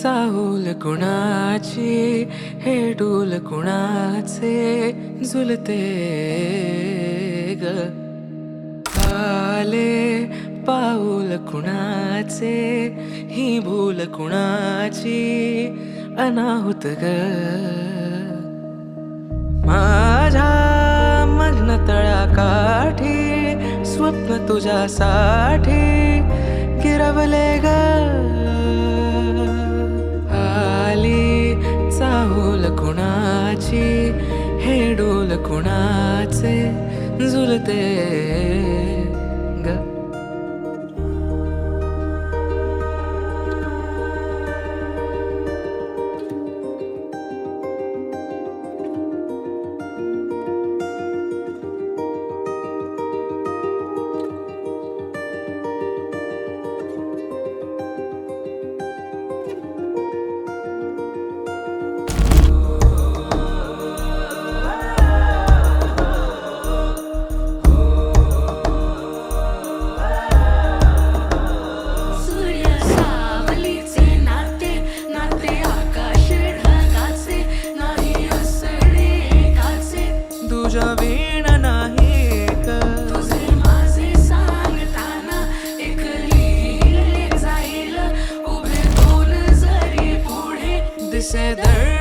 चाहूल कुणाची हे डूल कुणाचे झुलते ग आले पाऊल कुणाचे ही भूल कुणाची अनाहुत ग माझ्या मग्न तळाकाठी स्वप्न तुझ्यासाठी गिरवले ग आली चाहूल कुणाची हे डोल कुणाचे झुलते ग तुझ्या वीण नाही ग तुझे माझे सांगताना एक लिहिले जाईल उभे दोन जरी पुढे दिसे दर